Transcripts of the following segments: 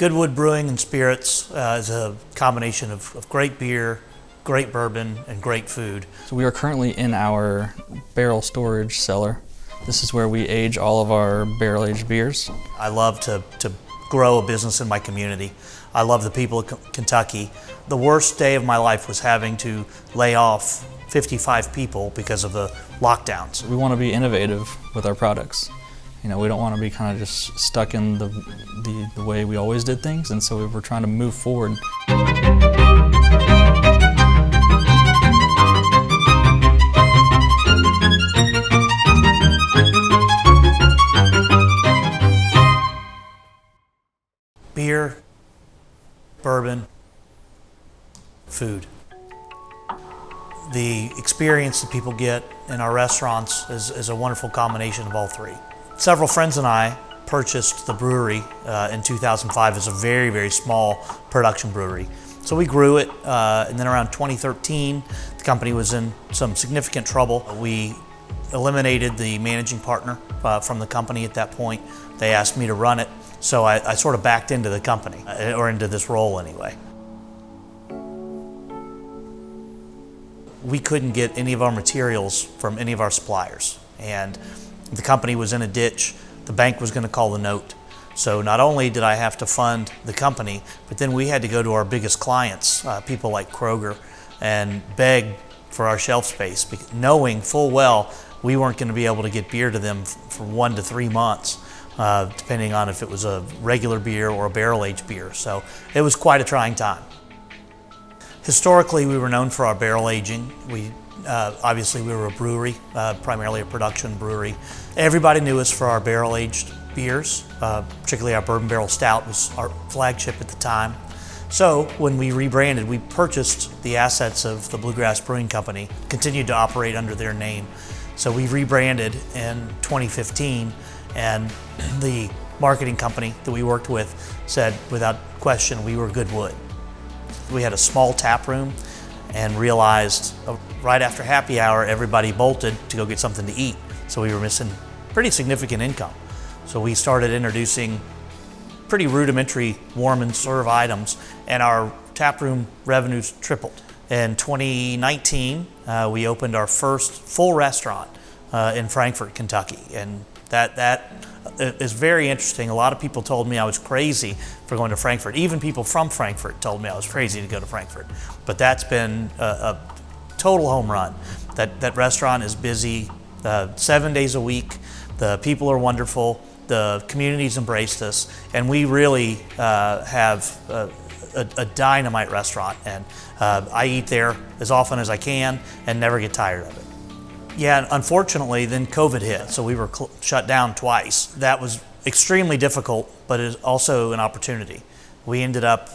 Goodwood Brewing and Spirits is a combination of great beer, great bourbon, and great food. So we are currently in our barrel storage cellar. This is where we age all of our barrel-aged beers. I love to grow a business in my community. I love the people of Kentucky. The worst day of my life was having to lay off 55 people because of the lockdowns. We want to be innovative with our products. You know, we don't want to be kind of just stuck in the way we always did things, and so we're trying to move forward. Beer, bourbon, food. The experience that people get in our restaurants is a wonderful combination of all three. Several friends and I purchased the brewery in 2005 as a very, very small production brewery. So we grew it, and then around 2013, the company was in some significant trouble. We eliminated the managing partner from the company at that point. They asked me to run it, so I sort of backed into the company, or into this role anyway. We couldn't get any of our materials from any of our suppliers, and the company was in a ditch. The bank was going to call the note. So not only did I have to fund the company, but then we had to go to our biggest clients, people like Kroger, and beg for our shelf space, knowing full well we weren't going to be able to get beer to them for 1 to 3 months, depending on if it was a regular beer or a barrel-aged beer. So it was quite a trying time. Historically, we were known for our barrel aging. Obviously, we were a brewery, primarily a production brewery. Everybody knew us for our barrel-aged beers, particularly our Bourbon Barrel Stout was our flagship at the time. So when we rebranded, we purchased the assets of the Bluegrass Brewing Company, continued to operate under their name. So we rebranded in 2015, and the marketing company that we worked with said, without question, we were Goodwood. We had a small tap room and realized right after happy hour, everybody bolted to go get something to eat. So we were missing pretty significant income. So we started introducing pretty rudimentary warm and serve items, and our taproom revenues tripled. In 2019, we opened our first full restaurant in Frankfort, Kentucky, and that is very interesting. A lot of people told me I was crazy for going to Frankfort. Even people from Frankfort told me I was crazy to go to Frankfort. But that's been a total home run. That restaurant is busy 7 days a week. The people are wonderful. The community's embraced us, and we really have a dynamite restaurant. And I eat there as often as I can and never get tired of it. Yeah, unfortunately, then COVID hit, so we were shut down twice. That was extremely difficult, but it is also an opportunity. We ended up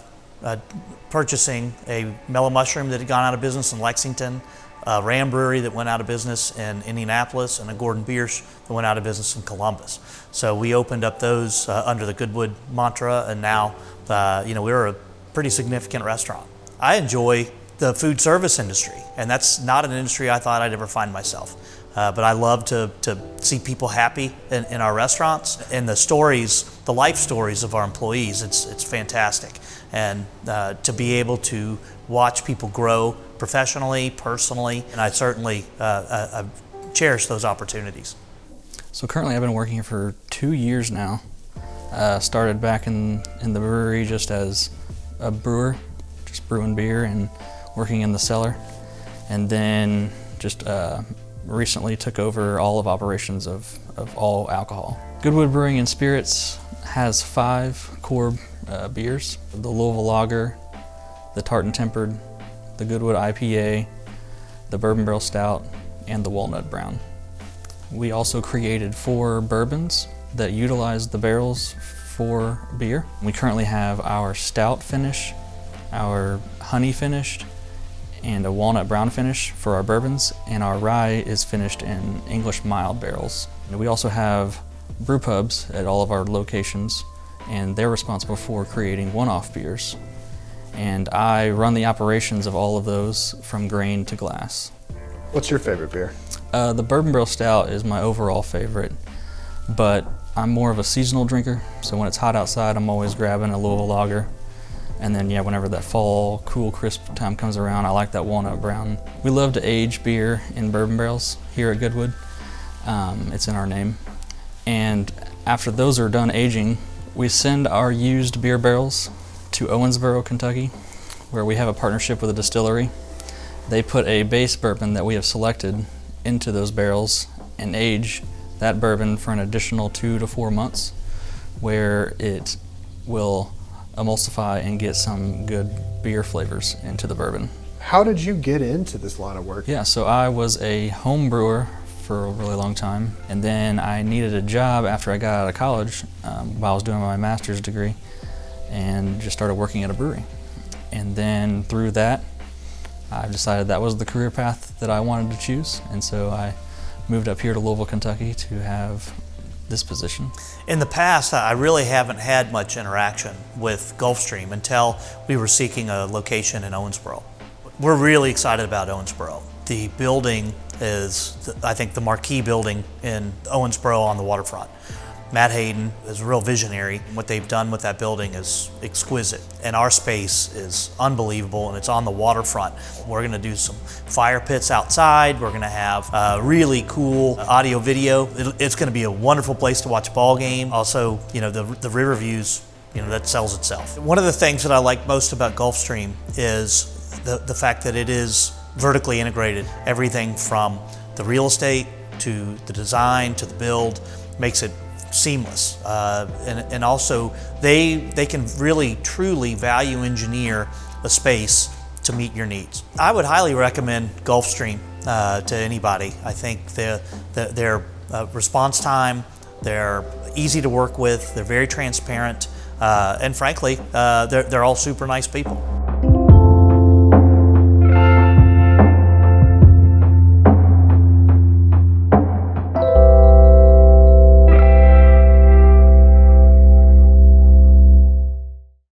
purchasing a Mellow Mushroom that had gone out of business in Lexington, a Ram Brewery that went out of business in Indianapolis, and a Gordon Biersch that went out of business in Columbus. So we opened up those under the Goodwood mantra, and now we're a pretty significant restaurant. I enjoy the food service industry, and that's not an industry I thought I'd ever find myself. But I love to see people happy in our restaurants, and the stories, the life stories of our employees, it's fantastic. And to be able to watch people grow professionally, personally, and I certainly I cherish those opportunities. So currently I've been working here for 2 years now. Started back in the brewery just as a brewer, just brewing beer and working in the cellar, and then just recently took over all of operations of all alcohol. Goodwood Brewing and Spirits has 5 core beers: the Louisville Lager, the Tartan Tempered, the Goodwood IPA, the Bourbon Barrel Stout, and the Walnut Brown. We also created 4 bourbons that utilize the barrels for beer. We currently have our Stout finish, our Honey finished, and a Walnut Brown finish for our bourbons, and our rye is finished in English mild barrels. And we also have brew pubs at all of our locations, and they're responsible for creating one-off beers. And I run the operations of all of those from grain to glass. What's your favorite beer? The Bourbon Barrel Stout is my overall favorite, but I'm more of a seasonal drinker, so when it's hot outside, I'm always grabbing a Louisville lager. And then, yeah, whenever that fall, cool, crisp time comes around, I like that walnut brown. We love to age beer in bourbon barrels here at Goodwood. It's in our name. And after those are done aging, we send our used beer barrels to Owensboro, Kentucky, where we have a partnership with a distillery. They put a base bourbon that we have selected into those barrels and age that bourbon for an additional 2 to 4 months, where it will emulsify and get some good beer flavors into the bourbon. How did you get into this line of work? Yeah, so I was a home brewer for a really long time, and then I needed a job after I got out of college while I was doing my master's degree, and just started working at a brewery. And then through that, I decided that was the career path that I wanted to choose, and so I moved up here to Louisville, Kentucky to have this position. In the past, I really haven't had much interaction with Gulfstream until we were seeking a location in Owensboro. We're really excited about Owensboro. The building is, I think, the marquee building in Owensboro on the waterfront. Matt Hayden is a real visionary. What they've done with that building is exquisite, and our space is unbelievable, and it's on the waterfront. We're going to do some fire pits outside. We're going to have really cool audio video. It's going to be a wonderful place to watch a ball game. Also, you know, the river views, you know, that sells itself. One of the things that I like most about Gulfstream is the fact that it is vertically integrated. Everything from the real estate to the design to the build makes it seamless, and also they can really truly value engineer a space to meet your needs. I would highly recommend Gulfstream to anybody. I think their response time, they're easy to work with, they're very transparent, and frankly, they're all super nice people.